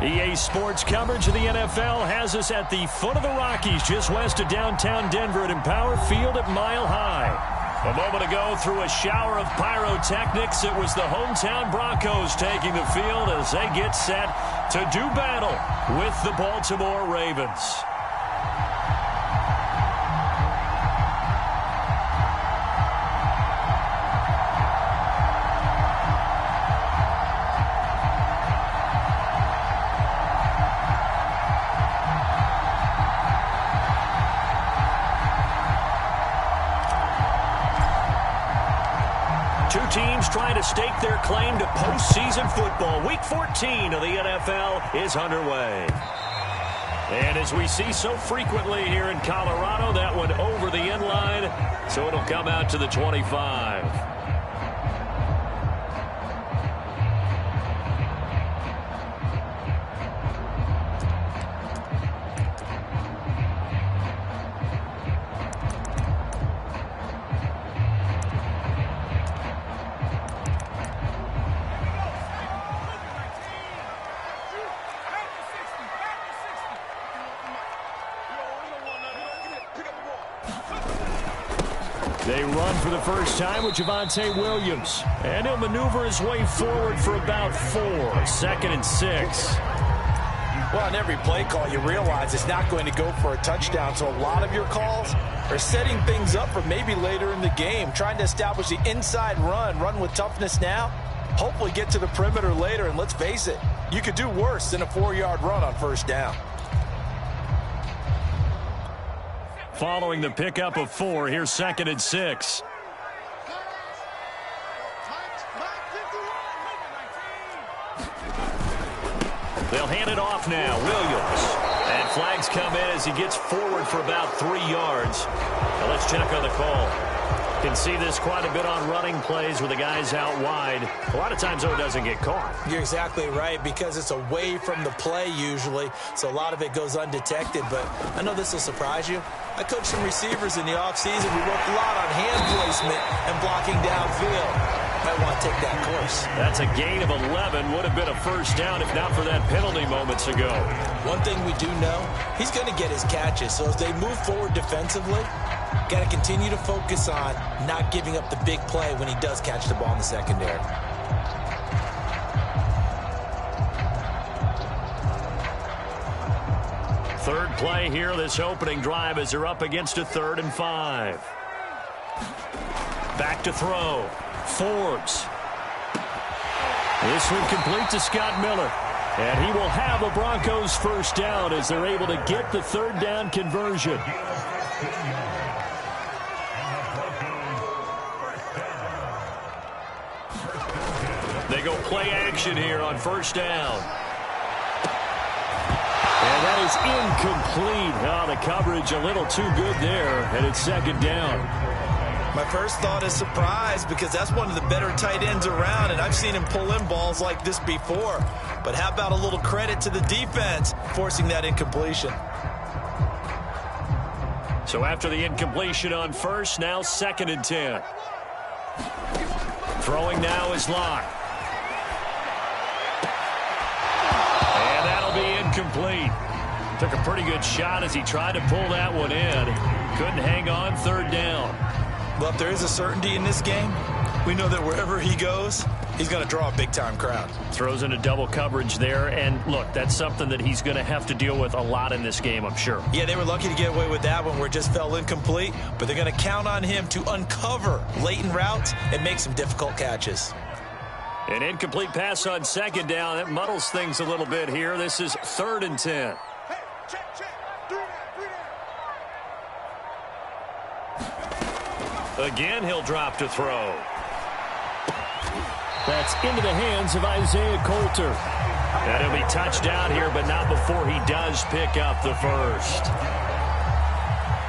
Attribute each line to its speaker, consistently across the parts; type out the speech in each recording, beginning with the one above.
Speaker 1: EA Sports coverage of the NFL has us at the foot of the Rockies, just west of downtown Denver at Empower Field at Mile High. A moment ago, through a shower of pyrotechnics, it was the hometown Broncos taking the field as they get set to do battle with the Baltimore Ravens. Two teams trying to stake their claim to postseason football. Week 14 of the NFL is underway. And as we see so frequently here in Colorado, that one over the end line, so it'll come out to the 25. They run for the first time with Javonte Williams. And he'll maneuver his way forward for about 4. 2nd and 6.
Speaker 2: Well, on every play call, you realize it's not going to go for a touchdown. So a lot of your calls are setting things up for maybe later in the game, trying to establish the inside run with toughness now, hopefully get to the perimeter later. And let's face it, you could do worse than a 4-yard run on first down.
Speaker 1: Following the pickup of 4, here's 2nd and 6. They'll hand it off now. Williams. And flags come in as he gets forward for about 3 yards. Now let's check on the call. Can see this quite a bit on running plays with the guys out wide. A lot of times, though, it doesn't get caught.
Speaker 2: You're exactly right, because it's away from the play usually, so a lot of it goes undetected. But I know this will surprise you. I coached some receivers in the offseason. We worked a lot on hand placement and blocking downfield. Might want to take that course.
Speaker 1: That's a gain of 11. Would have been a first down if not for that penalty moments ago.
Speaker 2: One thing we do know, he's going to get his catches. So as they move forward defensively, got to continue to focus on not giving up the big play when he does catch the ball in the secondary.
Speaker 1: Third play here, this opening drive, as they're up against a 3rd and 5. Back to throw. Forbes. This one complete to Scott Miller. And he will have a Broncos first down as they're able to get the 3rd down conversion. They go play action here on first down. And that is incomplete. Oh, the coverage a little too good there, and it's 2nd down.
Speaker 2: My first thought is surprise, because that's one of the better tight ends around, and I've seen him pull in balls like this before. But how about a little credit to the defense forcing that incompletion?
Speaker 1: So after the incompletion on first, now 2nd and 10. Throwing now is Locke. And that'll be incomplete. Took a pretty good shot as he tried to pull that one in. Couldn't hang on, 3rd down.
Speaker 2: Well, if there is a certainty in this game, we know that wherever he goes, he's going to draw a big-time crowd.
Speaker 1: Throws into double coverage there, and look, that's something that he's going to have to deal with a lot in this game, I'm sure.
Speaker 2: Yeah, they were lucky to get away with that one where it just fell incomplete, but they're going to count on him to uncover latent routes and make some difficult catches.
Speaker 1: An incomplete pass on 2nd down. That muddles things a little bit here. This is 3rd and 10. Again, he'll drop to throw. That's into the hands of Isaiah Coulter. And he'll be touched down here, but not before he does pick up the first.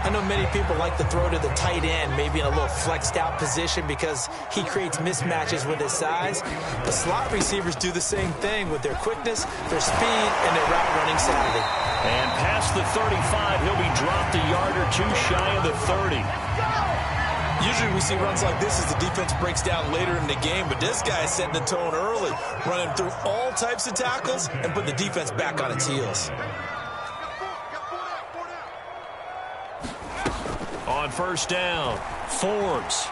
Speaker 2: I know many people like to throw to the tight end, maybe in a little flexed out position because he creates mismatches with his size. But slot receivers do the same thing with their quickness, their speed, and their route running savvy.
Speaker 1: And past the 35, he'll be dropped a yard or two shy of the 30.
Speaker 2: Usually we see runs like this as the defense breaks down later in the game, but this guy is setting the tone early, running through all types of tackles and putting the defense back on its heels.
Speaker 1: On first down, Forbes.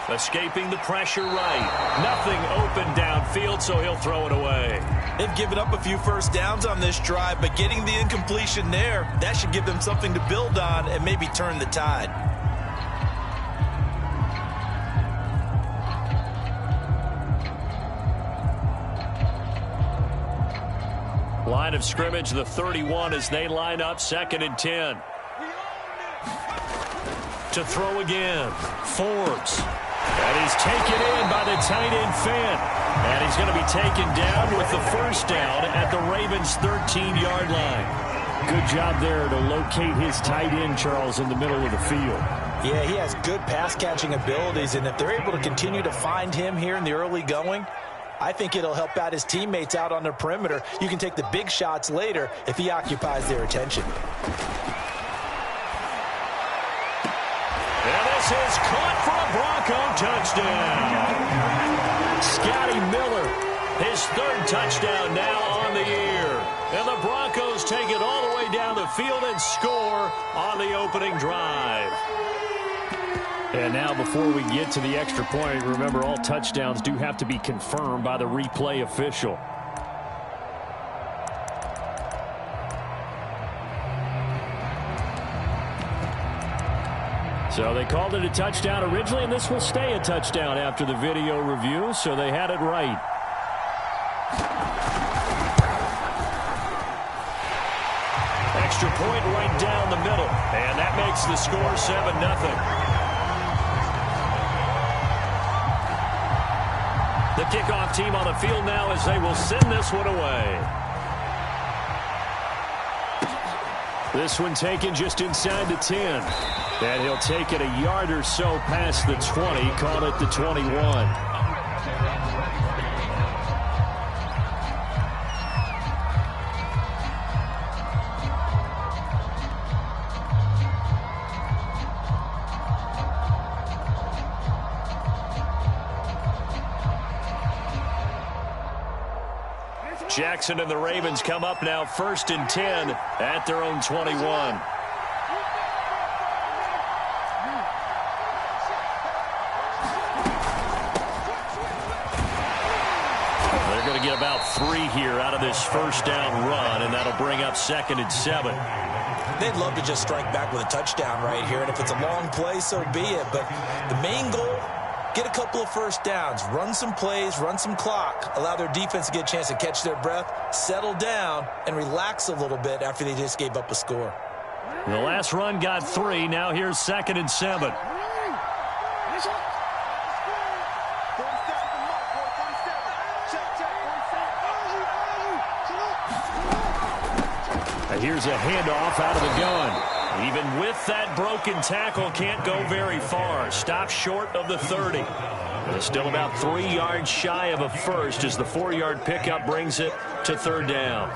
Speaker 1: Escaping the pressure right. Nothing open downfield, so he'll throw it away.
Speaker 2: They've given up a few first downs on this drive, but getting the incompletion there, that should give them something to build on and maybe turn the tide.
Speaker 1: Line of scrimmage, the 31 as they line up, 2nd and 10. To throw again, Forbes. And he's taken in by the tight end Fant. And he's going to be taken down with the first down at the Ravens' 13-yard line. Good job there to locate his tight end, Charles, in the middle of the field.
Speaker 2: Yeah, he has good pass-catching abilities, and if they're able to continue to find him here in the early going, I think it'll help out his teammates out on the perimeter. You can take the big shots later if he occupies their attention.
Speaker 1: And this is caught for a Bronco touchdown. Scotty Miller, his 3rd touchdown now on the year. And the Broncos take it all the way down the field and score on the opening drive. And now before we get to the extra point, remember all touchdowns do have to be confirmed by the replay official. So they called it a touchdown originally, and this will stay a touchdown after the video review, so they had it right. Extra point right down the middle, and that makes the score 7-0. The kickoff team on the field now as they will send this one away. This one taken just inside the 10. And he'll take it a yard or so past the 20, call it the 21. Jackson and the Ravens come up now 1st and 10 at their own 21. They're going to get about 3 here out of this first down run, and that'll bring up 2nd and 7.
Speaker 2: They'd love to just strike back with a touchdown right here, and if it's a long play, so be it. But the main goal, get a couple of first downs, run some plays, run some clock, allow their defense to get a chance to catch their breath, settle down, and relax a little bit after they just gave up a score.
Speaker 1: The last run got 3. Now here's 2nd and 7. And here's a handoff out of the gun. Even with that broken tackle, can't go very far. Stops short of the 30. And still about 3 yards shy of a first as the 4-yard pickup brings it to 3rd down.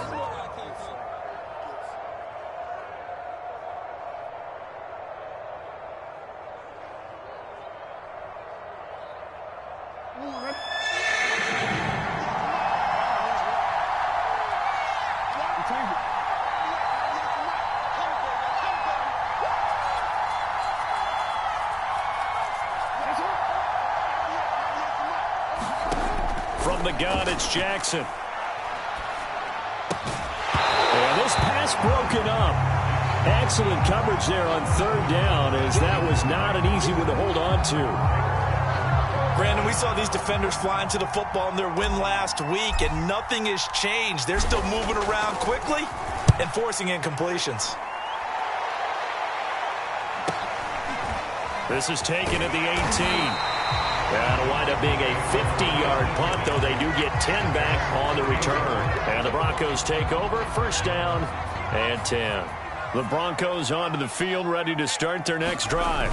Speaker 1: From the gun, it's Jackson. And this pass broken up. Excellent coverage there on 3rd down, as that was not an easy one to hold on to.
Speaker 2: Brandon, we saw these defenders flying to the football in their win last week, and nothing has changed. They're still moving around quickly and forcing incompletions.
Speaker 1: This is taken at the 18. That'll wind up being a 50-yard punt, though they do get 10 back on the return. And the Broncos take over, 1st down and 10. The Broncos onto the field, ready to start their next drive.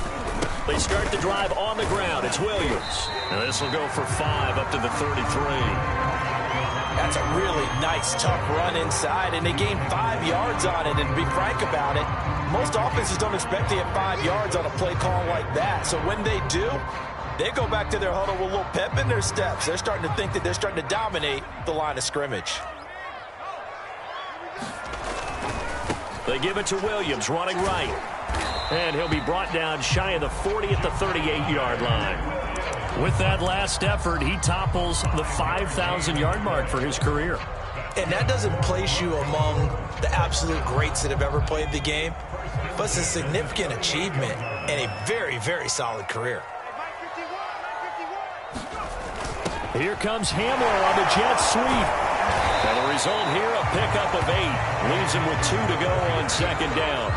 Speaker 1: They start the drive on the ground. It's Williams. And this will go for 5 up to the 33.
Speaker 2: That's a really nice, tough run inside, and they gained 5 yards on it. And to be frank about it, most offenses don't expect to get 5 yards on a play call like that. So when they do, they go back to their huddle with a little pep in their steps. They're starting to think that they're starting to dominate the line of scrimmage.
Speaker 1: They give it to Williams, running right. And he'll be brought down shy of the 40 at the 38-yard line. With that last effort, he topples the 5,000-yard mark for his career.
Speaker 2: And that doesn't place you among the absolute greats that have ever played the game, but it's a significant achievement and a very, very solid career.
Speaker 1: Here comes Hamler on the jet sweep. And the result here, a pickup of 8. Leaves him with 2 to go on second down.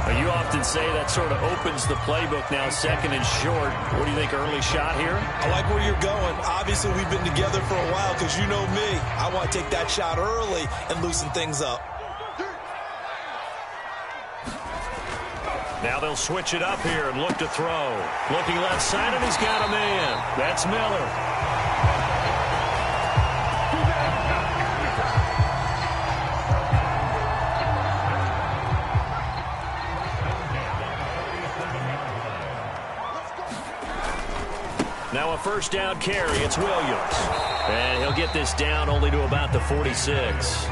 Speaker 1: You often say that sort of opens the playbook now, second and short. What do you think, early shot here?
Speaker 2: I like where you're going. Obviously, we've been together for a while because you know me. I want to take that shot early and loosen things up.
Speaker 1: Now they'll switch it up here and look to throw. Looking left side, and he's got a man. That's Miller. Now a first down carry. It's Williams. And he'll get this down only to about the 46.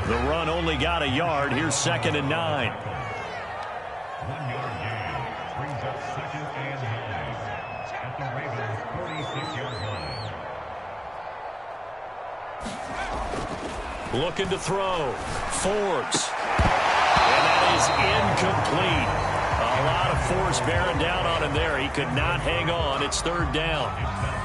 Speaker 1: The run only got a yard. Here's 2nd and 9.
Speaker 3: 1 yard gain. Brings up 2nd and 9 at the Ravens' 46-yard line.
Speaker 1: Looking to throw. Forbes. And that is incomplete. A lot of force bearing down on him there. He could not hang on. It's 3rd down.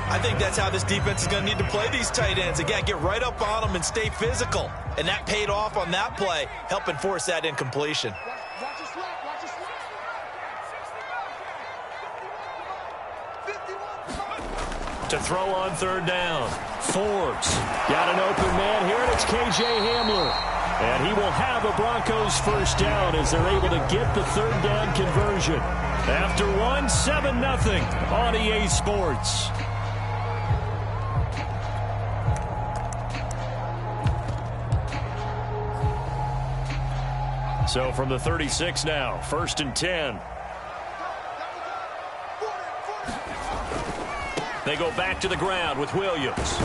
Speaker 2: I think that's how this defense is going to need to play these tight ends. Again, get right up on them and stay physical. And that paid off on that play, helping force that incompletion.
Speaker 1: To throw on 3rd down. Forbes got an open man here, and it's K.J. Hamler. And he will have a Broncos first down as they're able to get the 3rd down conversion. After 7-0 on EA Sports. So from the 36 now, 1st and 10. They go back to the ground with Williams.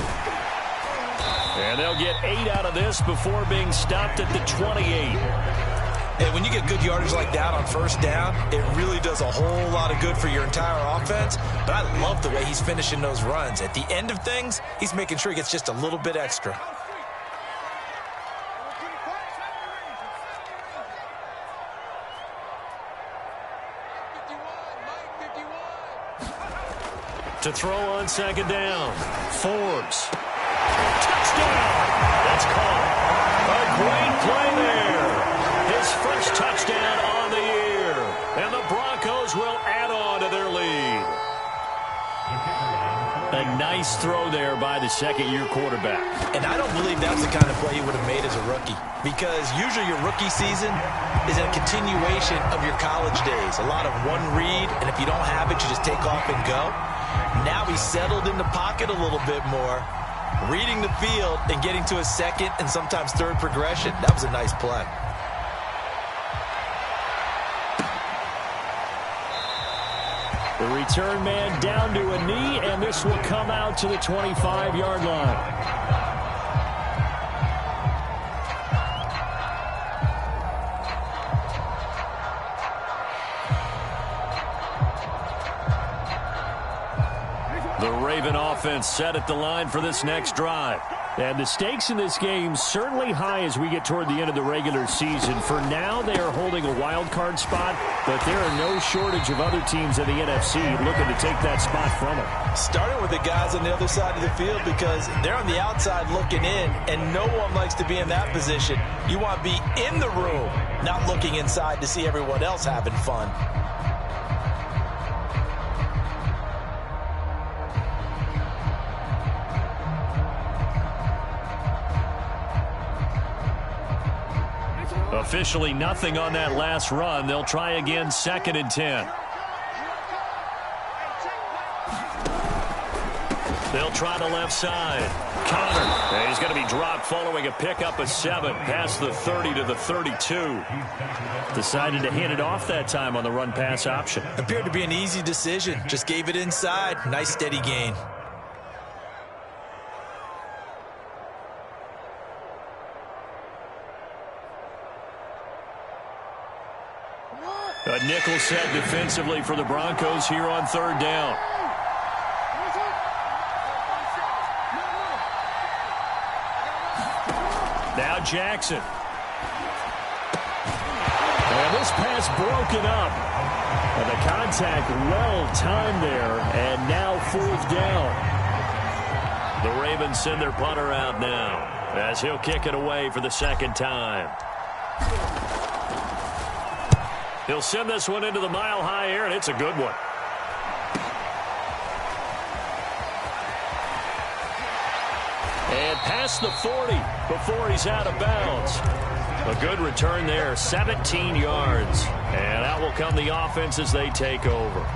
Speaker 1: And they'll get 8 out of this before being stopped at the 28.
Speaker 2: And when you get good yardage like that on first down, it really does a whole lot of good for your entire offense. But I love the way he's finishing those runs. At the end of things, he's making sure he gets just a little bit extra.
Speaker 1: To throw on 2nd down. Forbes. Touchdown! That's caught. A great play there. His first touchdown on the year. And the Broncos will add on to their lead. A nice throw there by the second-year quarterback.
Speaker 2: And I don't believe that's the kind of play he would have made as a rookie. Because usually your rookie season is a continuation of your college days. A lot of one read, and if you don't have it, you just take off and go. Now he's settled in the pocket a little bit more, reading the field and getting to a 2nd and sometimes 3rd progression. That was a nice play.
Speaker 1: The return man down to a knee, and this will come out to the 25-yard line. The Raven offense set at the line for this next drive. And the stakes in this game certainly high as we get toward the end of the regular season. For now, they are holding a wild card spot, but there are no shortage of other teams in the NFC looking to take that spot from them.
Speaker 2: Starting with the guys on the other side of the field because they're on the outside looking in, and no one likes to be in that position. You want to be in the room, not looking inside to see everyone else having fun.
Speaker 1: Officially nothing on that last run. They'll try again, 2nd and 10. They'll try the left side. Connor. And he's going to be dropped following a pickup of 7 past the 30 to the 32. Decided to hand it off that time on the run-pass option.
Speaker 2: Appeared to be an easy decision. Just gave it inside. Nice steady gain.
Speaker 1: A nickel set defensively for the Broncos here on 3rd down. Now Jackson. And this pass broken up. And the contact well timed there. And now 4th down. The Ravens send their punter out now as he'll kick it away for the 2nd time. He'll send this one into the mile-high air, and it's a good one. And past the 40 before he's out of bounds. A good return there, 17 yards. And out will come the offense as they take over.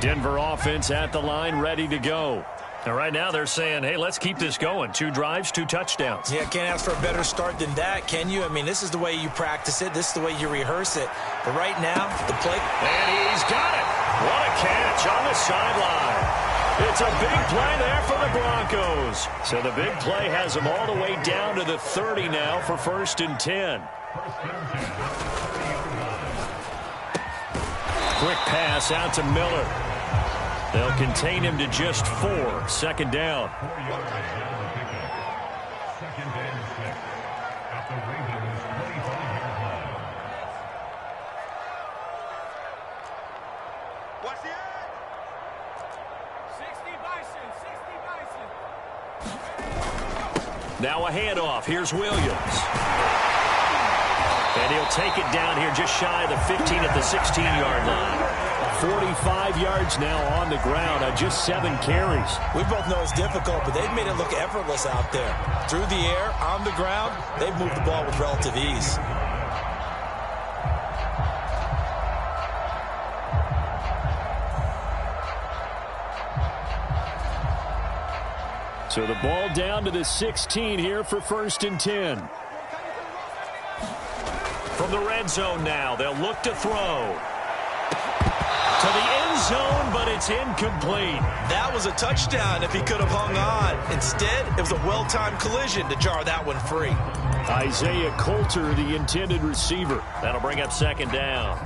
Speaker 1: Denver offense at the line, ready to go. And right now they're saying, hey, let's keep this going. 2 drives, 2 touchdowns.
Speaker 2: Yeah, can't ask for a better start than that, can you? I mean, this is the way you practice it. This is the way you rehearse it. But right now, the play.
Speaker 1: And he's got it. What a catch on the sideline. It's a big play there for the Broncos. So the big play has them all the way down to the 30 now for 1st and 10. Quick pass out to Miller. They'll contain him to just 4. 2nd down.
Speaker 3: 4 yards on the pickup. 2nd and 6 at the Ravens 25-yard line.
Speaker 4: Watch the eye. 60 Bison.
Speaker 1: Now a handoff. Here's Williams. And he'll take it down here just shy of the 15 at the 16-yard line. 45 yards now on the ground on just 7 carries.
Speaker 2: We both know it's difficult, but they've made it look effortless out there. Through the air, on the ground, they've moved the ball with relative ease.
Speaker 1: So the ball down to the 16 here for 1st and 10. From the red zone now, they'll look to throw. To the end zone, but it's incomplete.
Speaker 2: That was a touchdown if he could have hung on. Instead, it was a well-timed collision to jar that one free.
Speaker 1: Isaiah Coulter, the intended receiver. That'll bring up 2nd down.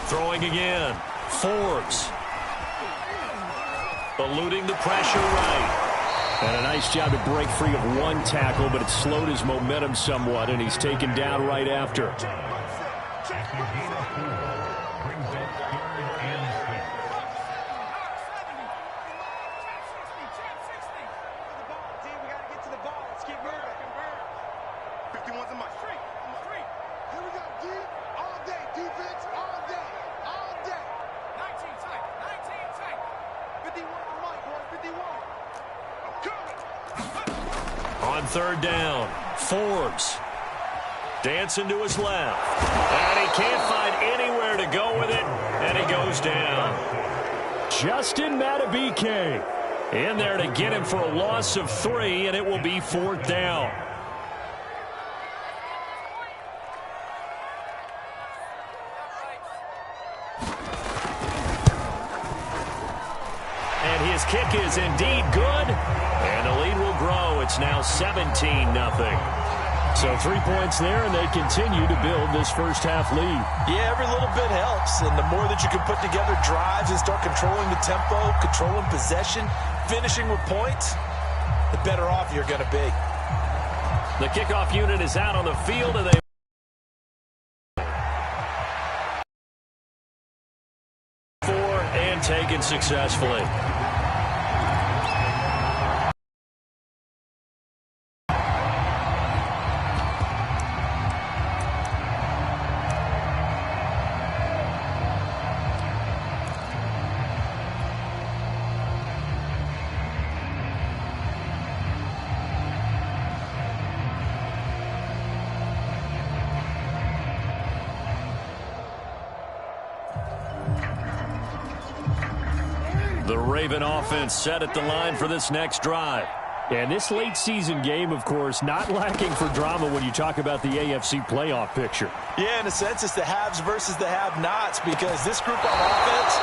Speaker 1: Throwing again. Forbes. Eluding the pressure right. And a nice job to break free of 1 tackle, but it slowed his momentum somewhat, and he's taken down right after. On 3rd down, Forbes dancing to his left, and he can't find anywhere to go with it, and he goes down. Justin Madubuike in there to get him for a loss of 3, and it will be 4th down. And his kick is indeed good, and the lead will grow. It's now 17-0. So 3 points there, and they continue to build this first-half lead.
Speaker 2: Yeah, every little bit helps, and the more that you can put together drives and start controlling the tempo, controlling possession, finishing with points, the better off you're going to be.
Speaker 1: The kickoff unit is out on the field, and they taken successfully. The Raven offense set at the line for this next drive.
Speaker 5: And this late season game, of course, not lacking for drama when you talk about the AFC playoff picture.
Speaker 2: Yeah, in a sense, it's the haves versus the have-nots, because this group on offense,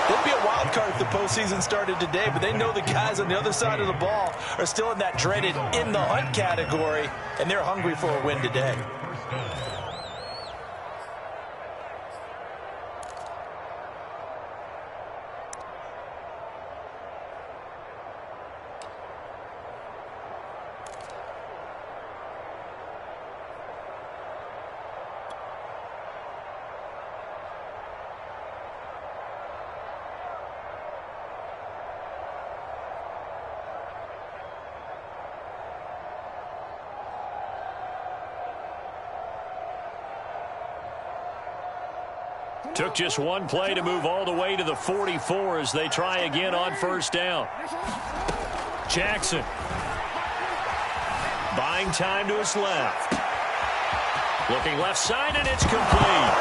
Speaker 2: they'd be a wild card if the postseason started today, but they know the guys on the other side of the ball are still in that dreaded in the hunt category, and they're hungry for a win today.
Speaker 1: Took just one play to move all the way to the 44 as they try again on first down. Jackson. Buying time to his left. Looking left side, and it's complete.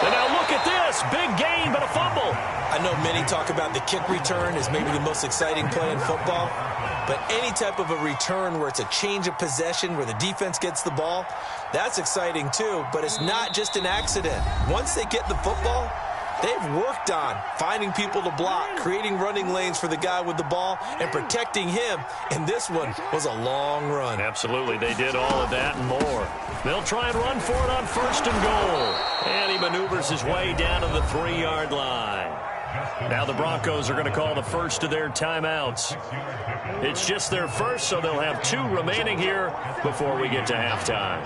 Speaker 1: And now look at this. Big gain, but a fumble.
Speaker 2: I know many talk about the kick return as maybe the most exciting play in football, but any type of a return where it's a change of possession, where the defense gets the ball, that's exciting too, but it's not just an accident. Once they get the football, they've worked on finding people to block, creating running lanes for the guy with the ball, and protecting him, and this one was a long run.
Speaker 1: Absolutely, they did all of that and more. They'll try and run for it on first and goal, and he maneuvers his way down to the 3-yard line. Now the Broncos are going to call the first of their timeouts. It's just their first, so they'll have 2 remaining here before we get to halftime.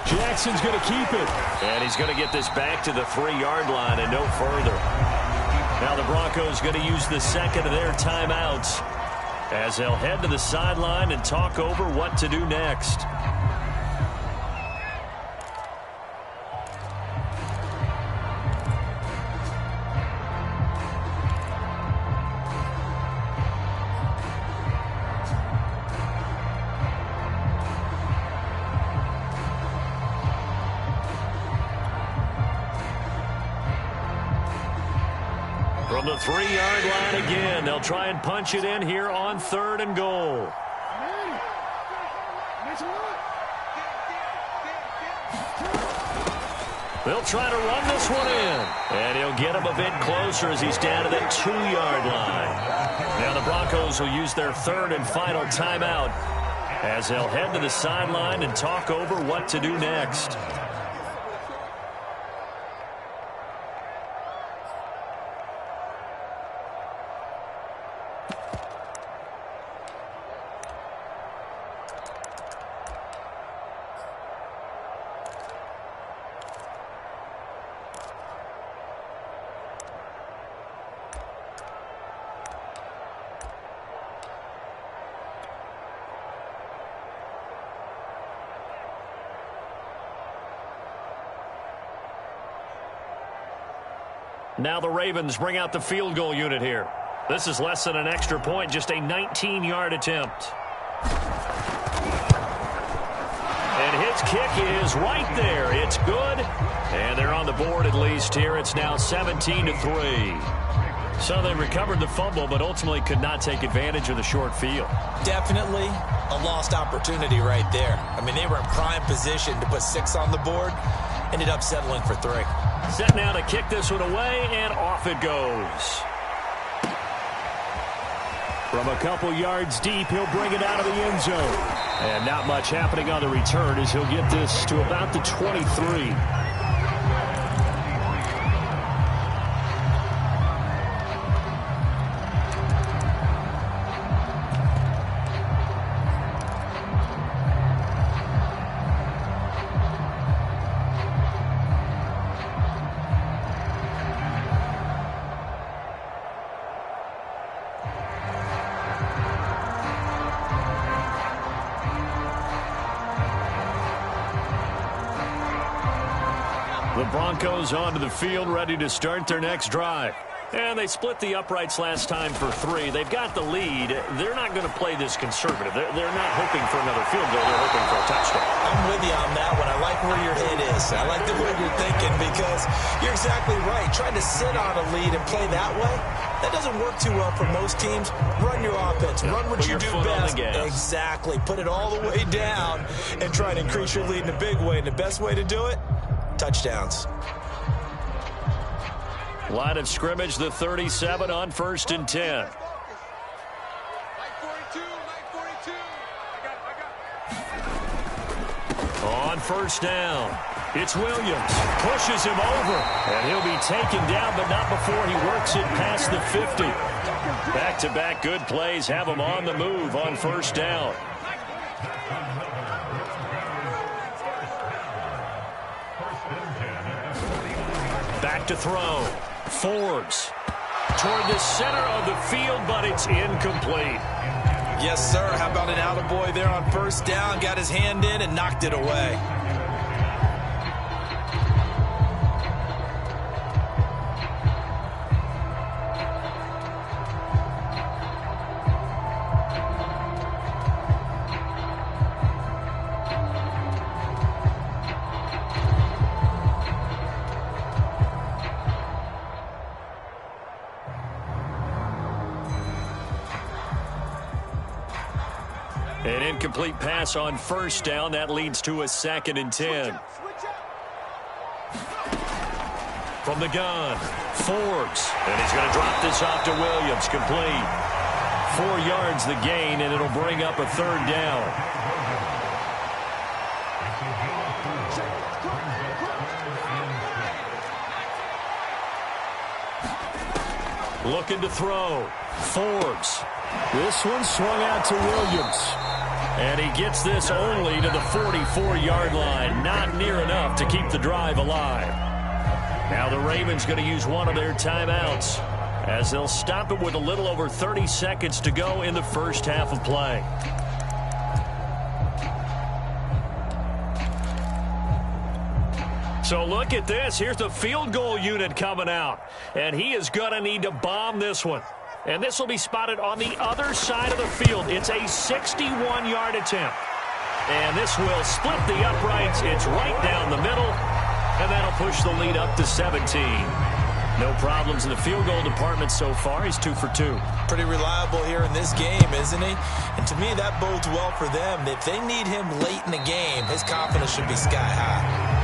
Speaker 5: Jackson's going to keep it.
Speaker 1: And he's going to get this back to the 3-yard line and no further. Now the Broncos going to use the second of their timeouts as they'll head to the sideline and talk over what to do next. From the 3-yard line again, they'll try and punch it in here on 3rd and goal. They'll try to run this one in, and he'll get him a bit closer as he's down to that 2-yard line. Now the Broncos will use their 3rd and final timeout as they'll head to the sideline and talk over what to do next. Now the Ravens bring out the field goal unit here. This is less than an extra point, just a 19-yard attempt. And his kick is right there. It's good. And they're on the board at least here. It's now 17-3. So they recovered the fumble, but ultimately could not take advantage of the short field.
Speaker 2: Definitely a lost opportunity right there. I mean, they were in prime position to put 6 on the board. Ended up settling for 3.
Speaker 1: Set now to kick this one away, and off it goes.
Speaker 5: From a couple yards deep, he'll bring it out of the end zone.
Speaker 1: And not much happening on the return as he'll get this to about the 23. The Broncos onto the field, ready to start their next drive. And they split the uprights last time for 3. They've got the lead. They're not going to play this conservative. They're not hoping for another field goal. They're hoping for a touchdown.
Speaker 2: I'm with you on that one. I like where your head is. I like the way you're thinking because you're exactly right. Trying to sit on a lead and play that way, that doesn't work too well for most teams. Run your offense. Run what you do best. Exactly. Put it all the way down and try and increase your lead in a big way. And the best way to do it, touchdowns.
Speaker 1: Line of scrimmage, the 37 on 1st and 10. On 1st down, it's Williams. Pushes him over, and he'll be taken down, but not before he works it past the 50. Back-to-back good plays have him on the move on 1st down. Back to throw. Forbes toward the center of the field, but it's incomplete.
Speaker 2: Yes, sir. How about an attaboy there on 1st down? Got his hand in and knocked it away.
Speaker 1: An incomplete pass on 1st down. That leads to a 2nd and 10. From the gun, Forbes. And he's going to drop this off to Williams. Complete. 4 yards the gain, and it'll bring up a 3rd down. Looking to throw. Forbes. This one swung out to Williams. And he gets this only to the 44-yard line. Not near enough to keep the drive alive. Now the Ravens going to use one of their timeouts as they'll stop it with a little over 30 seconds to go in the first half of play. So look at this. Here's the field goal unit coming out. And he is going to need to bomb this one. And this will be spotted on the other side of the field. It's a 61-yard attempt. And this will split the uprights. It's right down the middle. And that'll push the lead up to 17. No problems in the field goal department so far. He's 2 for 2.
Speaker 2: Pretty reliable here in this game, isn't he? And to me, that bodes well for them. If they need him late in the game, his confidence should be sky high.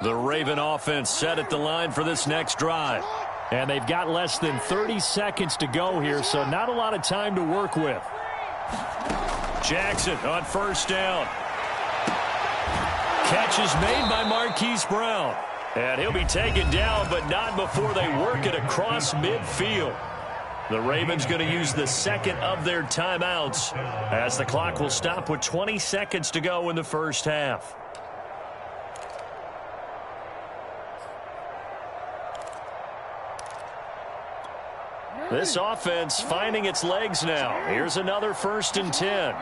Speaker 1: The Raven offense set at the line for this next drive. And they've got less than 30 seconds to go here, so not a lot of time to work with. Jackson on 1st down. Catch is made by Marquise Brown. And he'll be taken down, but not before they work it across midfield. The Ravens going to use the 2nd of their timeouts as the clock will stop with 20 seconds to go in the first half. This offense finding its legs now. Here's another 1st and 10.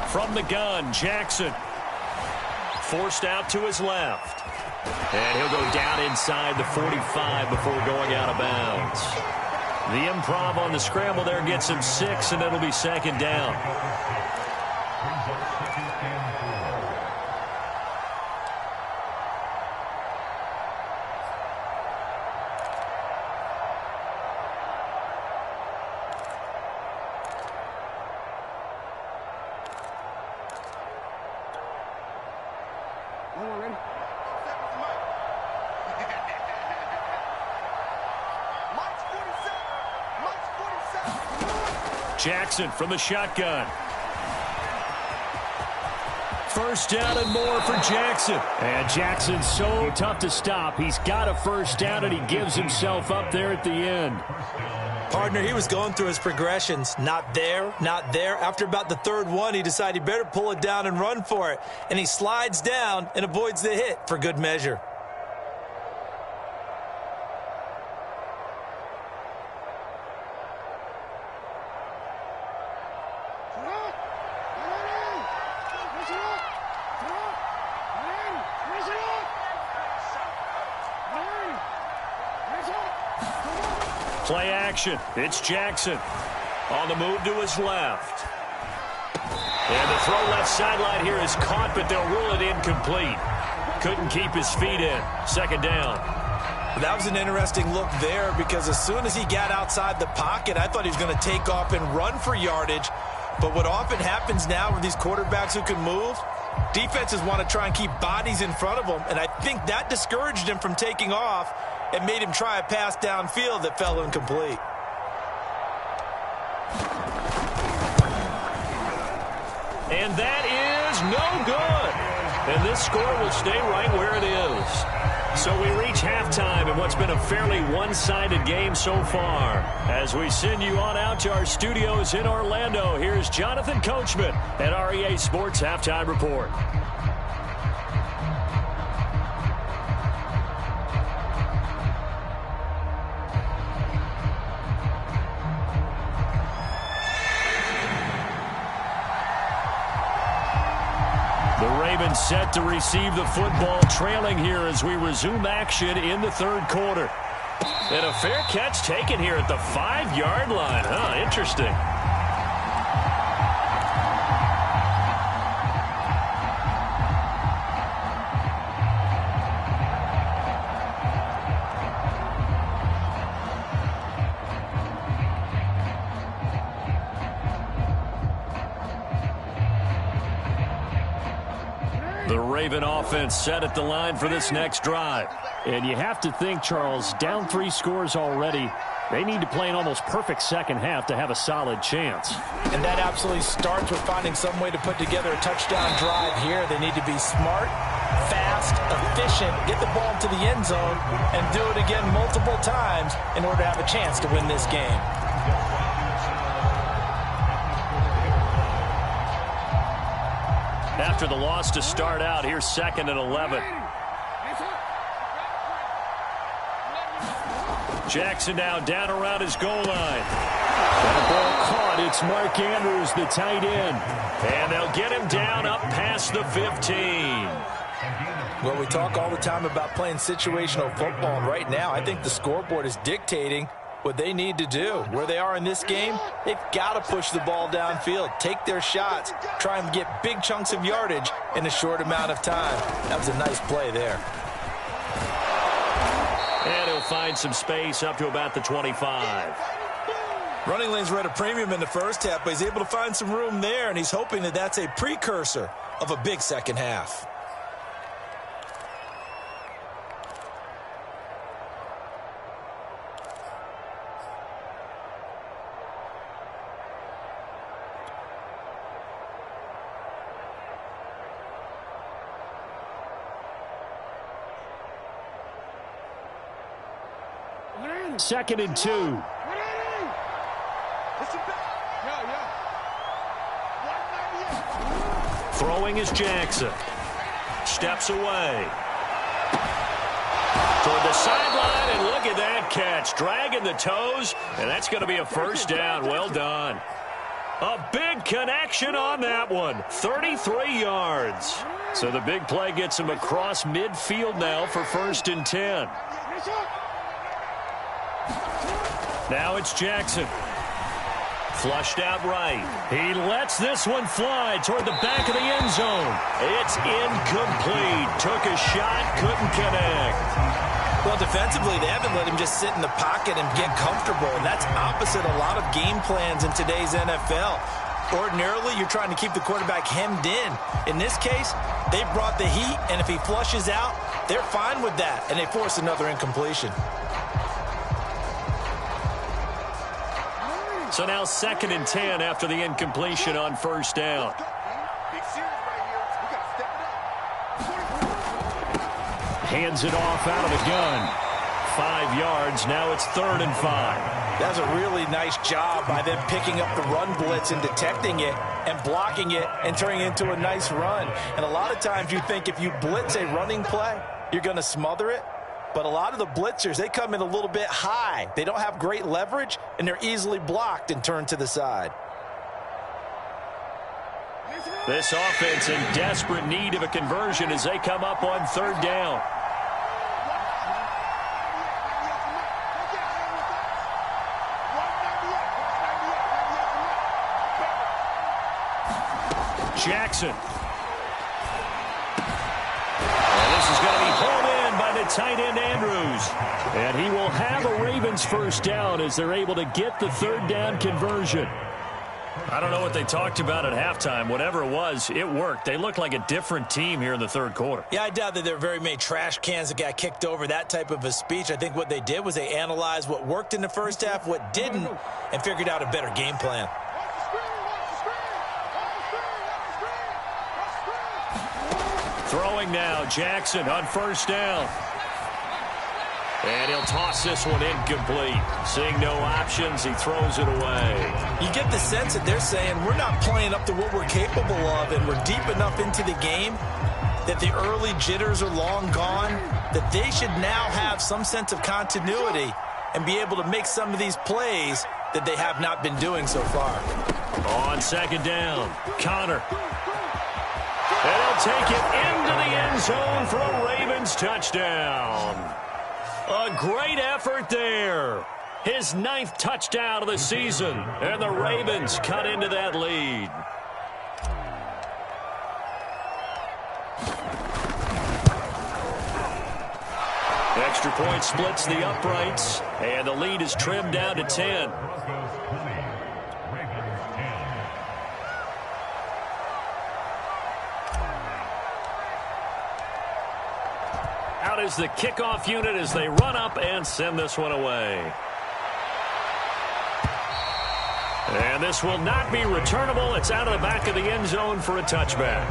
Speaker 1: From the gun, Jackson. Forced out to his left. And he'll go down inside the 45 before going out of bounds. The improv on the scramble there gets him 6, and it'll be 2nd down. Jackson from the shotgun. First down and more for Jackson.
Speaker 5: And Jackson's so tough to stop. He's got a first down, and he gives himself up there at the end.
Speaker 2: Partner, he was going through his progressions. Not there, not there. After about the third one, he decided he better pull it down and run for it. And he slides down and avoids the hit for good measure.
Speaker 1: Play action. It's Jackson. On the move to his left. And the throw left sideline here is caught, but they'll rule it incomplete. Couldn't keep his feet in. Second down.
Speaker 2: That was an interesting look there because as soon as he got outside the pocket, I thought he was going to take off and run for yardage. But what often happens now with these quarterbacks who can move, defenses want to try and keep bodies in front of them, and I think that discouraged him from taking off and made him try a pass downfield that fell incomplete.
Speaker 1: And that is no good. And this score will stay right where it is. So we reach halftime in what's been a fairly one-sided game so far. As we send you on out to our studios in Orlando, here's Jonathan Coachman at REA Sports Halftime Report. Set to receive the football, trailing here as we resume action in the third quarter. And a fair catch taken here at the 5-yard line. Interesting. The Raven offense set at the line for this next drive.
Speaker 5: And you have to think, Charles, down 3 scores already. They need to play an almost perfect second half to have a solid chance.
Speaker 2: And that absolutely starts with finding some way to put together a touchdown drive here. They need to be smart, fast, efficient, get the ball to the end zone, and do it again multiple times in order to have a chance to win this game.
Speaker 1: After the loss to start out, here's 2nd and 11. Jackson now down around his goal line. That ball caught. It's Mark Andrews, the tight end. And they'll get him down up past the 15.
Speaker 2: Well, we talk all the time about playing situational football, and right now I think the scoreboard is dictating what they need to do. Where they are in this game, they've got to push the ball downfield, take their shots, try and get big chunks of yardage in a short amount of time. That was a nice play there.
Speaker 1: And he'll find some space up to about the 25.
Speaker 2: Running lanes were at a premium in the first half, but he's able to find some room there, and he's hoping that that's a precursor of a big second half.
Speaker 5: Second and 2.
Speaker 1: Throwing is Jackson. Steps away. Toward the sideline, and look at that catch. Dragging the toes, and that's going to be a first down. Well done. A big connection on that one. 33 yards. So the big play gets him across midfield now for 1st and 10. Now it's Jackson. Flushed out right. He lets this one fly toward the back of the end zone. It's incomplete. Took a shot, couldn't connect.
Speaker 2: Well, defensively, they haven't let him just sit in the pocket and get comfortable, and that's opposite a lot of game plans in today's NFL. Ordinarily, you're trying to keep the quarterback hemmed in. In this case, they brought the heat, and if he flushes out, they're fine with that, and they force another incompletion.
Speaker 1: So now 2nd and 10 after the incompletion on 1st down. Hands it off out of the gun. 5 yards. Now it's 3rd and 5.
Speaker 2: That's a really nice job by them picking up the run blitz and detecting it and blocking it and turning it into a nice run. And a lot of times you think if you blitz a running play, you're going to smother it. But a lot of the blitzers, they come in a little bit high. They don't have great leverage, and they're easily blocked and turned to the side.
Speaker 1: This offense in desperate need of a conversion as they come up on 3rd down. Jackson. And this is going to be hauled in by the tight end Andrews. And he will have a Ravens first down as they're able to get the 3rd down conversion. I don't know what they talked about at halftime. Whatever it was, it worked. They looked like a different team here in the 3rd quarter.
Speaker 2: Yeah, I doubt that there were very many trash cans that got kicked over, that type of a speech. I think what they did was they analyzed what worked in the first half, what didn't, and figured out a better game plan.
Speaker 1: Throwing now, Jackson on 1st down. And he'll toss this one incomplete. Seeing no options, he throws it away.
Speaker 2: You get the sense that they're saying we're not playing up to what we're capable of, and we're deep enough into the game that the early jitters are long gone, that they should now have some sense of continuity and be able to make some of these plays that they have not been doing so far.
Speaker 1: On 2nd down, Connor. And he'll take it into the end zone for a Ravens touchdown. A great effort there. His 9th touchdown of the season. And the Ravens cut into that lead. Extra point splits the uprights. And the lead is trimmed down to 10. Out is the kickoff unit as they run up and send this one away. And this will not be returnable. It's out of the back of the end zone for a touchback.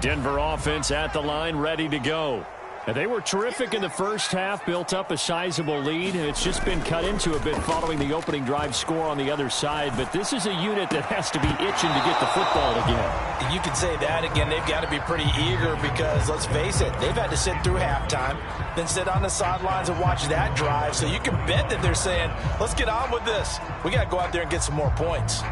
Speaker 1: Denver offense at the line, ready to go. And they were terrific in the first half, built up a sizable lead, and it's just been cut into a bit following the opening drive score on the other side. But this is a unit that has to be itching to get the football again.
Speaker 2: You could say that again. They've got to be pretty eager because, let's face it, they've had to sit through halftime, then sit on the sidelines and watch that drive. So you can bet that they're saying, let's get on with this. We got to go out there and get some more points.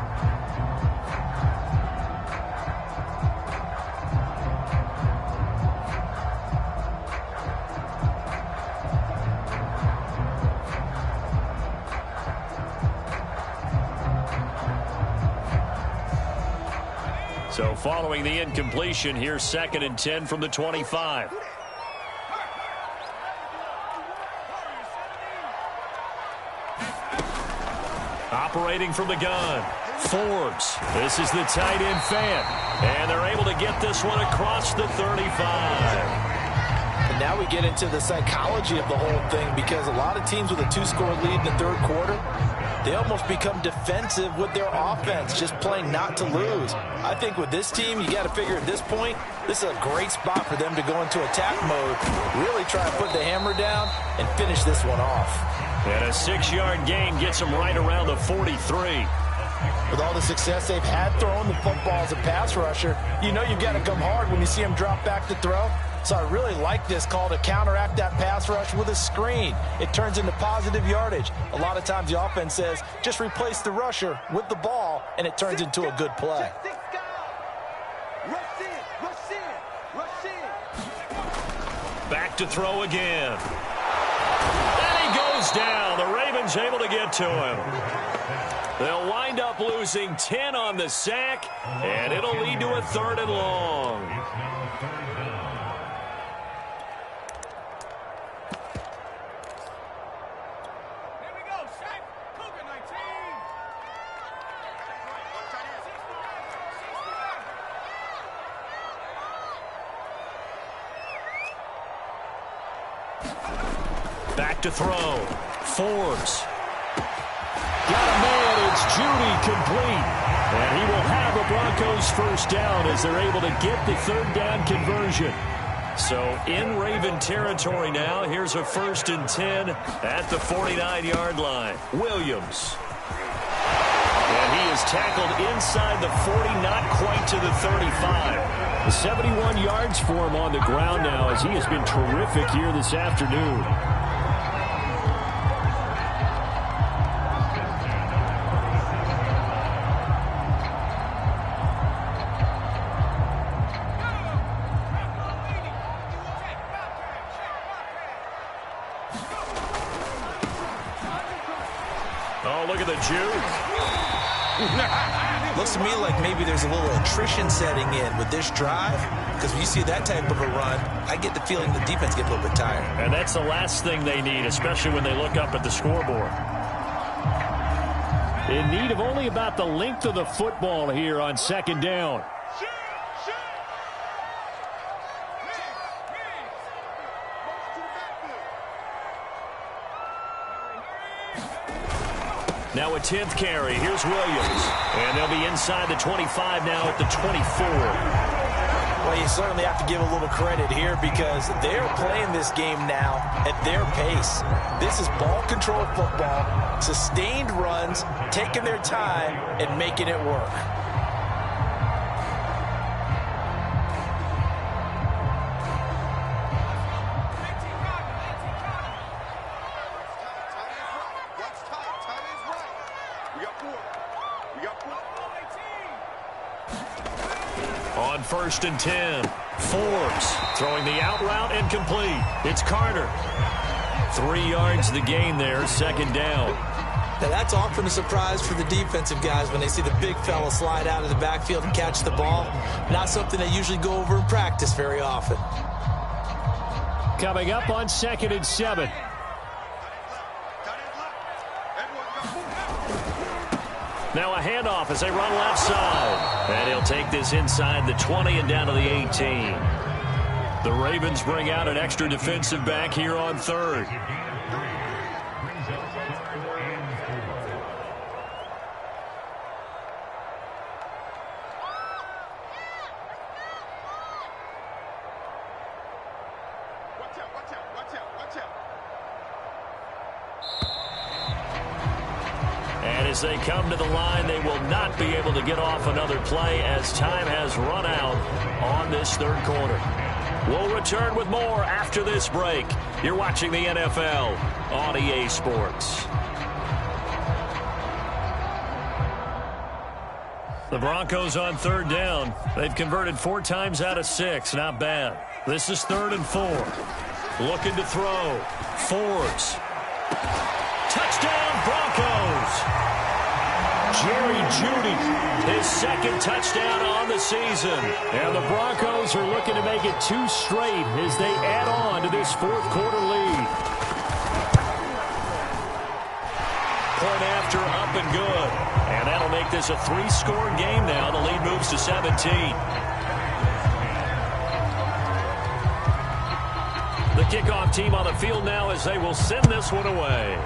Speaker 1: So following the incompletion, here's 2nd and 10 from the 25. Operating from the gun, Forbes. This is the tight end fan. And they're able to get this one across the 35.
Speaker 2: And now we get into the psychology of the whole thing because a lot of teams with a 2-score lead in the 3rd quarter, they almost become defensive with their offense, just playing not to lose. I think with this team, you got to figure at this point, this is a great spot for them to go into attack mode, really try to put the hammer down and finish this one off.
Speaker 1: And a 6-yard gain gets them right around the 43.
Speaker 2: With all the success they've had throwing the football as a pass rusher, you know you've got to come hard when you see them drop back to throw. So I really like this call to counteract that pass rush with a screen. It turns into positive yardage. A lot of times the offense says, just replace the rusher with the ball, and it turns into a good play.
Speaker 1: Back to throw again. And he goes down. The Ravens able to get to him. They'll wind up losing 10 on the sack, and it'll lead to a 3rd and long. Back to throw. Forbes. Got a man It's Judy complete. And he will have a Broncos first down as they're able to get the third down conversion. So in Raven territory now, here's a 1st and 10 at the 49-yard line. Williams. And he is tackled inside the 40, not quite to the 35. 71 yards for him on the ground now as he has been terrific here this afternoon. Oh, look at the juke.
Speaker 2: Looks to me like maybe there's a little attrition setting in with this drive, because when you see that type of a run, I get the feeling the defense gets a little bit tired.
Speaker 1: And that's the last thing they need, especially when they look up at the scoreboard. In need of only about the length of the football here on 2nd down. Now a 10th carry. Here's Williams. And they'll be inside the 25 now at the 24.
Speaker 2: Well, you certainly have to give a little credit here because they're playing this game now at their pace. This is ball control football, sustained runs, taking their time, and making it work.
Speaker 1: On 1st and 10, Forbes throwing the out route and complete. It's Carter. 3 yards the gain there, 2nd down.
Speaker 2: Now that's often a surprise for the defensive guys when they see the big fella slide out of the backfield and catch the ball. Not something they usually go over in practice very often.
Speaker 1: Coming up on 2nd and 7. Now a handoff as they run left side. And he'll take this inside the 20 and down to the 18. The Ravens bring out an extra defensive back here on 3rd. And as they come to the line, they will not be able to get off another play as time has run out on this 3rd quarter. We'll return with more after this break. You're watching the NFL on EA Sports. The Broncos on 3rd down. They've converted 4 times out of 6. Not bad. This is 3rd and 4. Looking to throw. Forbes. Touchdown, Broncos! Jerry Jeudy, his 2nd touchdown on the season. And the Broncos are looking to make it 2 straight as they add on to this 4th quarter lead. Point after, up and good. And that'll make this a 3-score game now. The lead moves to 17. The kickoff team on the field now as they will send this one away.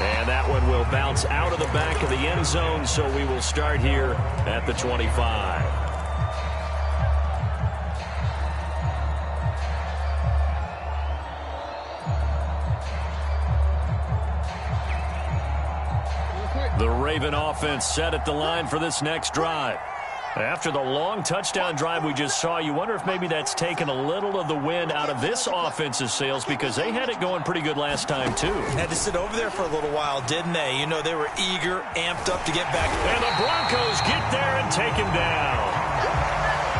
Speaker 1: And that one will bounce out of the back of the end zone, so we will start here at the 25. The Raven offense set at the line for this next drive. After the long touchdown drive we just saw, you wonder if maybe that's taken a little of the wind out of this offense's sails because they had it going pretty good last time, too.
Speaker 2: Had to sit over there for a little while, didn't they? You know, they were eager, amped up to get back.
Speaker 1: And the Broncos get there and take him down.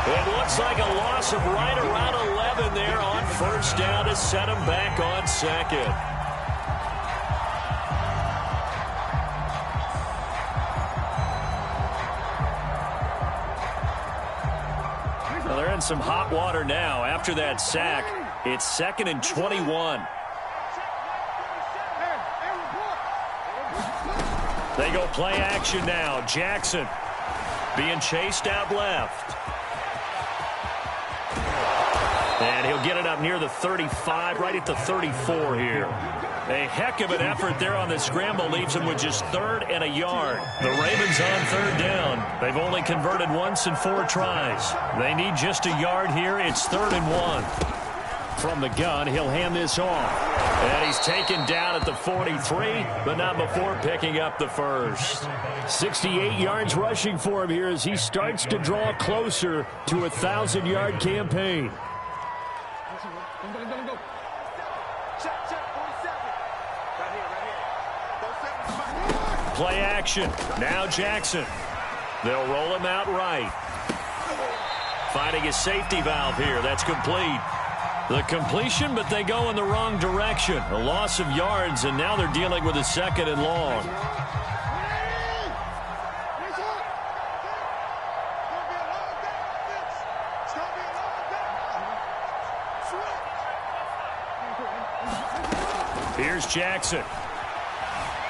Speaker 1: It looks like a loss of right around 11 there on 1st down to set him back on 2nd. Well, they're in some hot water now. After that sack, it's 2nd and 21. They go play action now. Jackson being chased out left. And he'll get it up near the 35, right at the 34 here. A heck of an effort there on the scramble leaves him with just 3rd and a yard. The Ravens on 3rd down. They've only converted once in 4 tries. They need just a yard here. It's 3rd and 1. From the gun, he'll hand this off. And he's taken down at the 43, but not before picking up the first. 68 yards rushing for him here as he starts to draw closer to a 1,000-yard campaign. Play action. Now Jackson. They'll roll him out right. Finding his safety valve here. That's complete. The completion, but they go in the wrong direction. A loss of yards, and now they're dealing with a 2nd and long. Here's Jackson.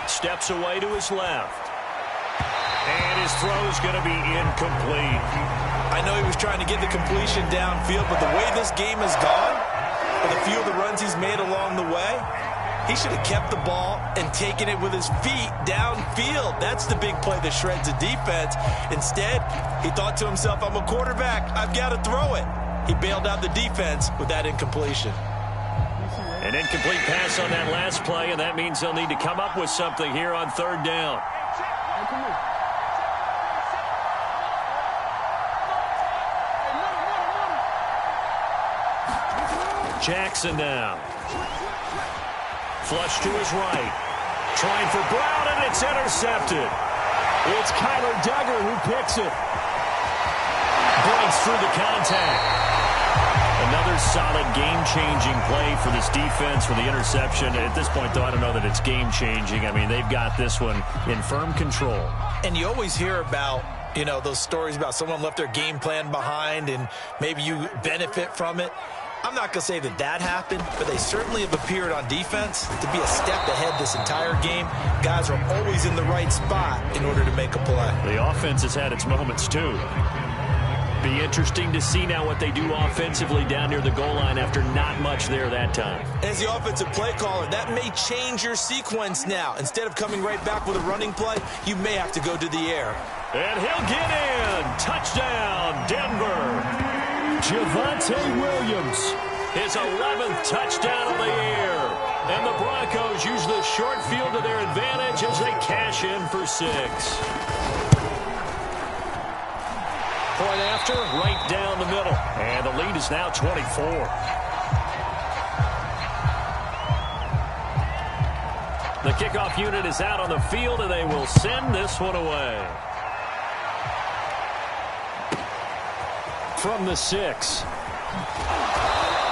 Speaker 1: Steps away to his left. And his throw's going to be incomplete.
Speaker 2: I know he was trying to get the completion downfield, but the way this game has gone, with a few of the runs he's made along the way, he should have kept the ball and taken it with his feet downfield. That's the big play that shreds the defense. Instead, he thought to himself, I'm a quarterback. I've got to throw it. He bailed out the defense with that incompletion.
Speaker 1: An incomplete pass on that last play, and that means they'll need to come up with something here on 3rd down. Jackson now. Flush to his right. Trying for Brown, and it's intercepted. It's Kyler Duggar who picks it. Breaks through the contact. Another solid game-changing play for this defense for the interception. At this point, though, I don't know that it's game-changing. I mean, they've got this one in firm control.
Speaker 2: And you always hear about, you know, those stories about someone left their game plan behind and maybe you benefit from it. I'm not going to say that that happened, but they certainly have appeared on defense to be a step ahead this entire game. Guys are always in the right spot in order to make a play.
Speaker 1: The offense has had its moments, too. Be interesting to see now what they do offensively down near the goal line after not much there that time.
Speaker 2: As the offensive play caller, that may change your sequence now. Instead of coming right back with a running play, you may have to go to the air.
Speaker 1: And he'll get in. Touchdown, Denver. Javonte Williams, his 11th touchdown of the year. And the Broncos use the short field to their advantage as they cash in for 6. Point after, right down the middle. And the lead is now 24. The kickoff unit is out on the field, and they will send this one away. From the 6.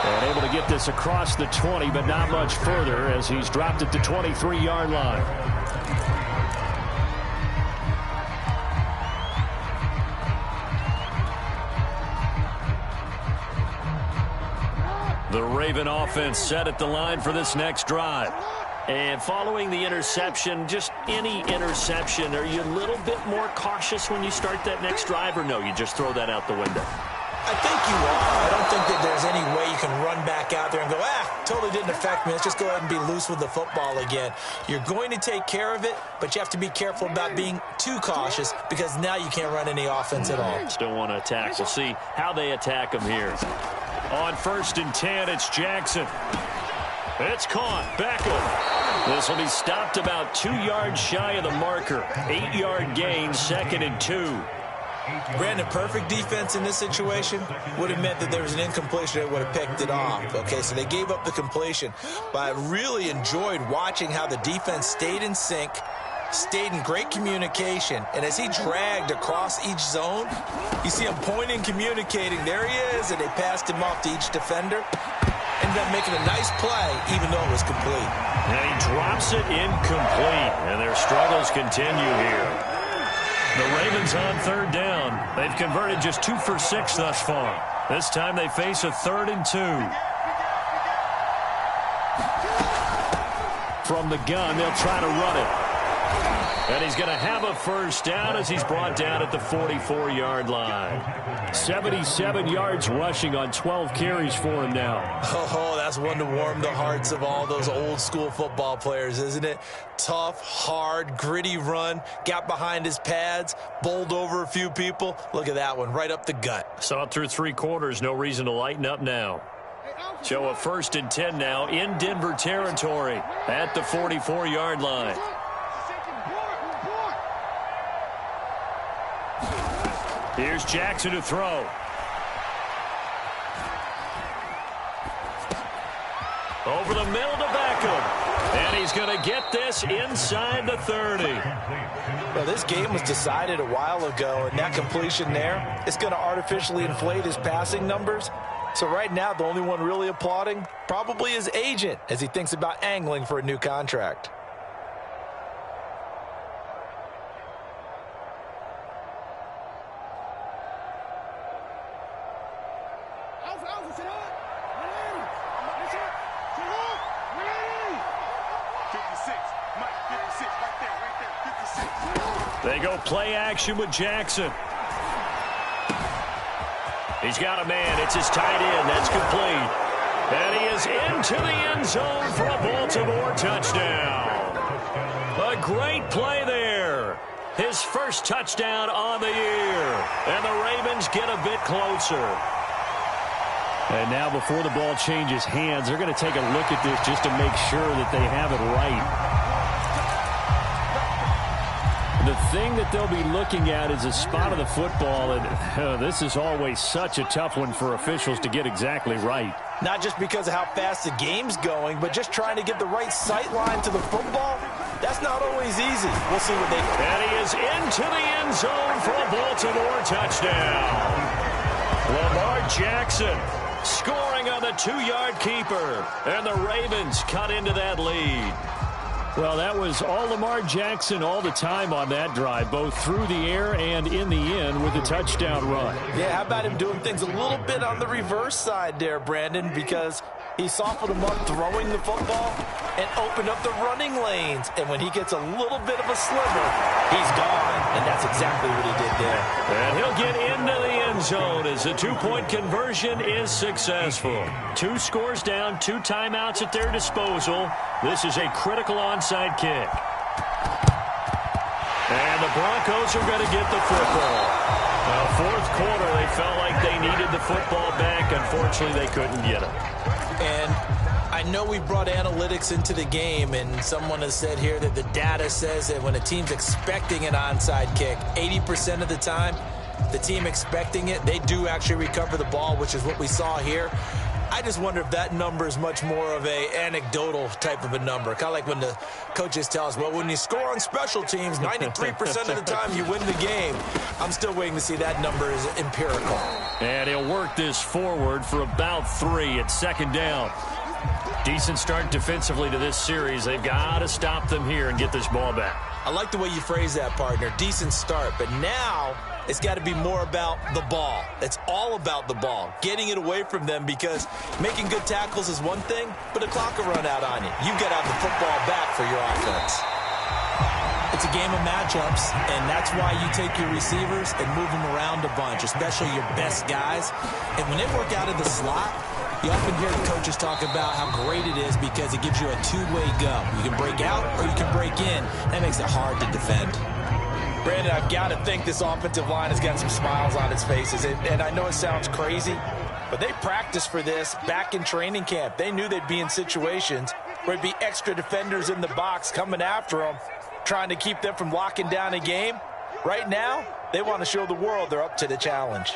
Speaker 1: And able to get this across the 20, but not much further as he's dropped it to 23-yard line. The Raven offense set at the line for this next drive. And following the interception, just any interception, are you a little bit more cautious when you start that next drive, or no, you just throw that out the window?
Speaker 2: I think you are. I don't think that there's any way you can run back out there and go, totally didn't affect me. Let's just go ahead and be loose with the football again. You're going to take care of it, but you have to be careful about being too cautious because now you can't run any offense at all.
Speaker 1: Still want to attack. We'll see how they attack him here. On 1st and 10, it's Jackson. It's caught. Beckham. This will be stopped about 2 yards shy of the marker. 8-yard gain, 2nd and 2.
Speaker 2: Brandon, perfect defense in this situation would have meant that there was an incompletion that would have picked it off. Okay, so they gave up the completion. But I really enjoyed watching how the defense stayed in sync, stayed in great communication, and as he dragged across each zone, you see him pointing, communicating. There he is, and they passed him off to each defender. Ended up making a nice play, even though it was complete.
Speaker 1: And he drops it incomplete, and their struggles continue here. The Ravens on 3rd down. They've converted just 2 for 6 thus far. This time they face a 3rd and 2. From the gun, they'll try to run it. And he's going to have a first down as he's brought down at the 44-yard line. 77 yards rushing on 12 carries for him now.
Speaker 2: Oh, that's one to warm the hearts of all those old-school football players, isn't it? Tough, hard, gritty run, got behind his pads, bowled over a few people. Look at that one, right up the gut.
Speaker 1: Saw it through 3 quarters, no reason to lighten up now. So a 1st and 10 now in Denver territory at the 44-yard line. Here's Jackson to throw. Over the middle to Beckham. And he's going to get this inside the 30.
Speaker 2: Well, this game was decided a while ago, and that completion there is going to artificially inflate his passing numbers. So right now, the only one really applauding probably his agent as he thinks about angling for a new contract.
Speaker 1: They go play action with Jackson. He's got a man. It's his tight end. That's complete. And he is into the end zone for a Baltimore touchdown. A great play there. His first touchdown on the year. And the Ravens get a bit closer.
Speaker 5: And now before the ball changes hands, they're going to take a look at this just to make sure that they have it right. The thing that they'll be looking at is a spot of the football, and this is always such a tough one for officials to get exactly right.
Speaker 2: Not just because of how fast the game's going, but just trying to get the right sight line to the football. That's not always easy. We'll see what they do.
Speaker 1: And he is into the end zone for a Baltimore touchdown. Lamar Jackson scoring on the 2-yard keeper. And the Ravens cut into that lead.
Speaker 5: Well, that was all Lamar Jackson all the time on that drive, both through the air and in the end with a touchdown run.
Speaker 2: Yeah, how about him doing things a little bit on the reverse side there, Brandon, because he softened him up throwing the football and opened up the running lanes. And when he gets a little bit of a sliver, he's gone. And that's exactly what he did there.
Speaker 1: And he'll get into the end zone as the 2-point conversion is successful. 2 scores down, 2 timeouts at their disposal. This is a critical onside kick. And the Broncos are going to get the football. Now, 4th quarter, they felt like they needed the football back. Unfortunately, they couldn't get it.
Speaker 2: And I know we brought analytics into the game, and someone has said here that the data says that when a team's expecting an onside kick, 80% of the time, the team expecting it, they do actually recover the ball, which is what we saw here. I just wonder if that number is much more of a anecdotal type of a number. Kind of like when the coaches tell us, well, when you score on special teams, 93% of the time you win the game. I'm still waiting to see that number is empirical.
Speaker 1: And he'll work this forward for about 3 at 2nd down. Decent start defensively to this series. They've got to stop them here and get this ball back.
Speaker 2: I like the way you phrase that, partner. Decent start. But now it's got to be more about the ball. It's all about the ball. Getting it away from them, because making good tackles is one thing, but the clock will run out on you. You've got to have the football back for your offense. It's a game of matchups, and that's why you take your receivers and move them around a bunch, especially your best guys. And when they work out of the slot, you often hear the coaches talk about how great it is because it gives you a 2-way go. You can break out or you can break in. That makes it hard to defend. Brandon, I've got to think this offensive line has got some smiles on its faces. And I know it sounds crazy, but they practiced for this back in training camp. They knew they'd be in situations where it'd be extra defenders in the box coming after them, trying to keep them from locking down a game. Right now, they want to show the world they're up to the challenge.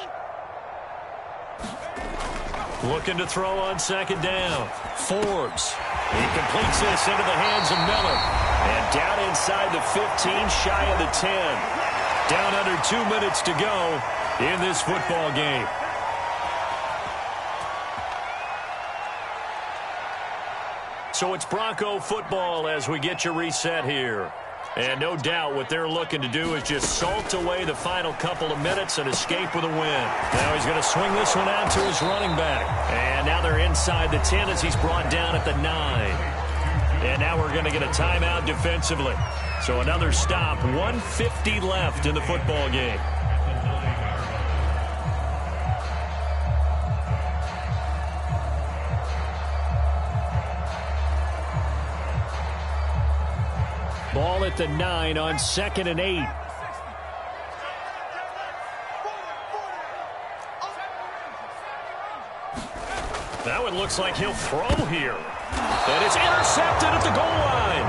Speaker 1: Looking to throw on 2nd down. Forbes. He completes this into the hands of Miller. And down inside the 15, shy of the 10. Down under 2 minutes to go in this football game. So it's Bronco football as we get you reset here. And no doubt what they're looking to do is just salt away the final couple of minutes and escape with a win. Now he's going to swing this one out to his running back. And now they're inside the 10 as he's brought down at the 9. And now we're going to get a timeout defensively. So another stop, 1:50 left in the football game.
Speaker 5: Ball at the 9 on 2nd and 8.
Speaker 1: Now it looks like he'll throw here. And it's intercepted at the goal line.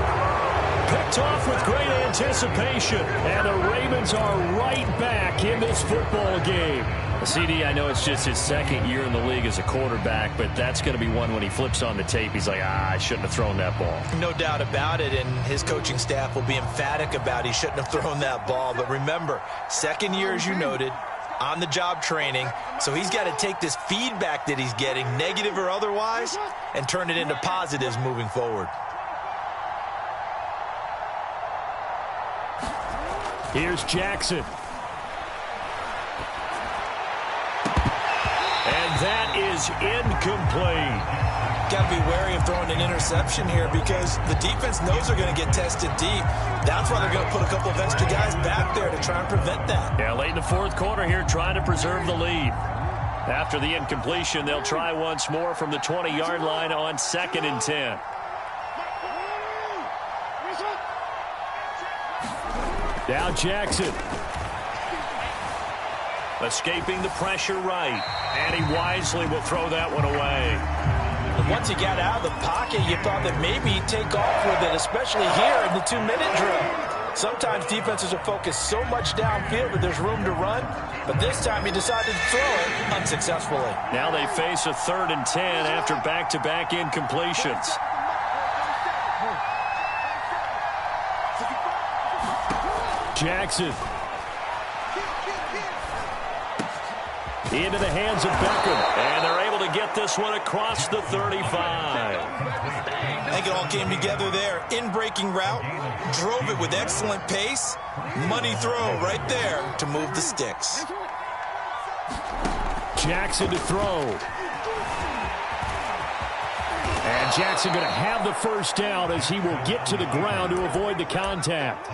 Speaker 1: Picked off with great anticipation.
Speaker 5: And the Ravens are right back in this football game.
Speaker 1: CD, I know it's just his 2nd year in the league as a quarterback, but that's going to be one when he flips on the tape. He's like, I shouldn't have thrown that ball.
Speaker 2: No doubt about it, and his coaching staff will be emphatic about he shouldn't have thrown that ball. But remember, 2nd year, as you noted, on-the-job training, so he's got to take this feedback that he's getting, negative or otherwise, and turn it into positives moving forward.
Speaker 5: Here's Jackson.
Speaker 1: And that is incomplete.
Speaker 2: Got to be wary of throwing an interception here because the defense knows they're going to get tested deep. That's why they're going to put a couple of extra guys back there to try and prevent that.
Speaker 1: Yeah, late in the 4th quarter here, trying to preserve the lead. After the incompletion, they'll try once more from the 20-yard line on 2nd and 10.
Speaker 5: Now Jackson.
Speaker 1: Escaping the pressure right. And he wisely will throw that one away.
Speaker 2: And once he got out of the pocket, you thought that maybe he'd take off with it, especially here in the 2-minute drill. Sometimes defenses are focused so much downfield that there's room to run, but this time he decided to throw it unsuccessfully.
Speaker 1: Now they face a 3rd and 10 after back-to-back incompletions.
Speaker 5: Jackson. Into the hands of Beckham.
Speaker 1: And they're able to get this one across the 35.
Speaker 2: I think it all came together there. In-breaking route, drove it with excellent pace. Money throw right there to move the sticks.
Speaker 5: Jackson to throw. And Jackson going to have the first down as he will get to the ground to avoid the contact.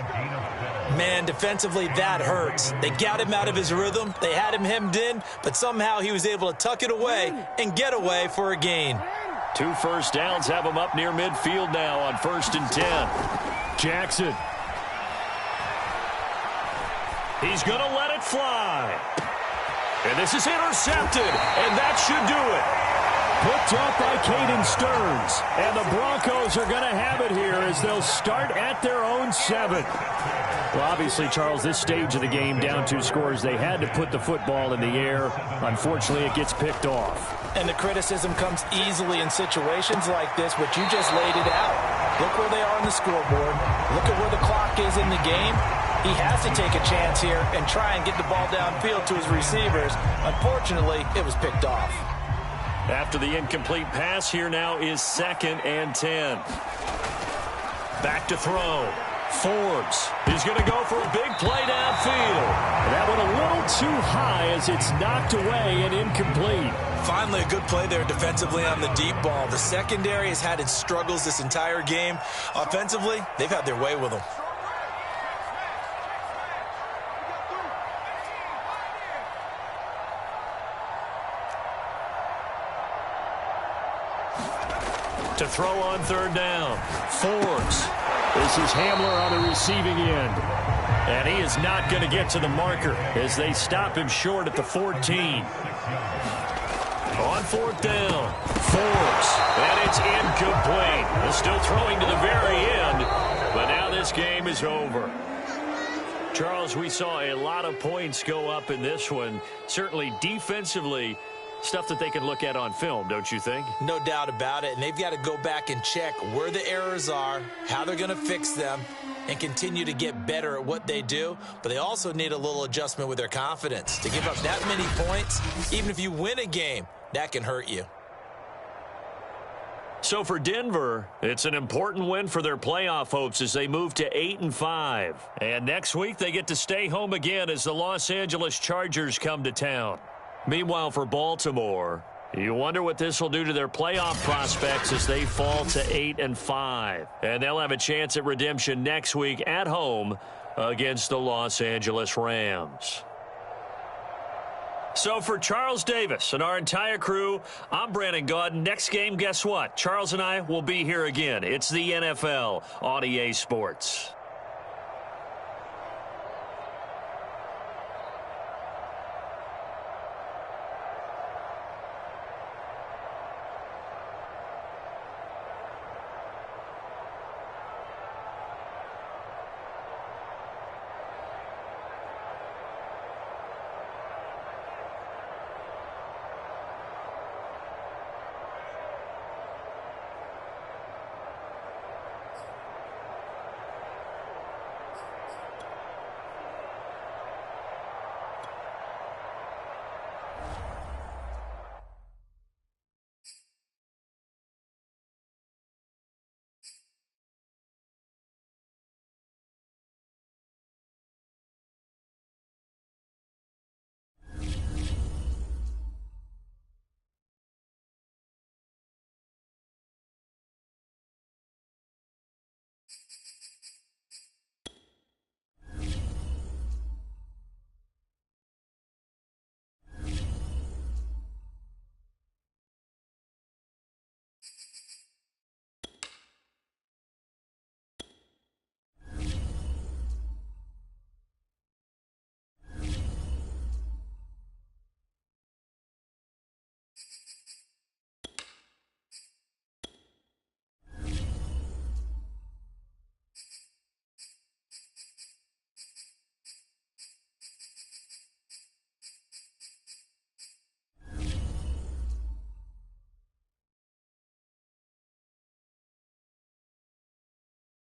Speaker 2: Man, defensively, that hurts. They got him out of his rhythm. They had him hemmed in, but somehow he was able to tuck it away and get away for a gain.
Speaker 1: 2 first downs have him up near midfield now on 1st and 10.
Speaker 5: Jackson.
Speaker 1: He's going to let it fly. And this is intercepted, and that should do it.
Speaker 5: Picked up by Caden Stearns. And the Broncos are going to have it here as they'll start at their own 7. Well, obviously, Charles, this stage of the game, down 2 scores, they had to put the football in the air. Unfortunately, it gets picked off.
Speaker 2: And the criticism comes easily in situations like this, but you just laid it out. Look where they are on the scoreboard. Look at where the clock is in the game. He has to take a chance here and try and get the ball downfield to his receivers. Unfortunately, it was picked off.
Speaker 1: After the incomplete pass, here now is 2nd and 10. Back to throw. Forbes is going to go for a big play downfield.
Speaker 5: That one a little too high as it's knocked away and incomplete.
Speaker 2: Finally, a good play there defensively on the deep ball. The secondary has had its struggles this entire game. Offensively, they've had their way with them.
Speaker 1: To throw on 3rd down. Forbes.
Speaker 5: This is Hamler on the receiving end.
Speaker 1: And he is not going to get to the marker as they stop him short at the 14. On 4th down. Forbes. And it's incomplete. They're still throwing to the very end. But now this game is over. Charles, we saw a lot of points go up in this one. Certainly defensively, stuff that they can look at on film, don't you think?
Speaker 2: No doubt about it, and they've got to go back and check where the errors are, how they're going to fix them, and continue to get better at what they do. But they also need a little adjustment with their confidence. To give up that many points, even if you win a game, that can hurt you.
Speaker 1: So for Denver, it's an important win for their playoff hopes as they move to 8-5. And next week, they get to stay home again as the Los Angeles Chargers come to town. Meanwhile, for Baltimore, You wonder what this will do to their playoff prospects as they fall to 8-5. And they'll have a chance at redemption next week at home against the Los Angeles Rams. So for Charles Davis and our entire crew, I'm Brandon Gaudin. Next game, guess what? Charles and I will be here again. It's the NFL on EA Sports.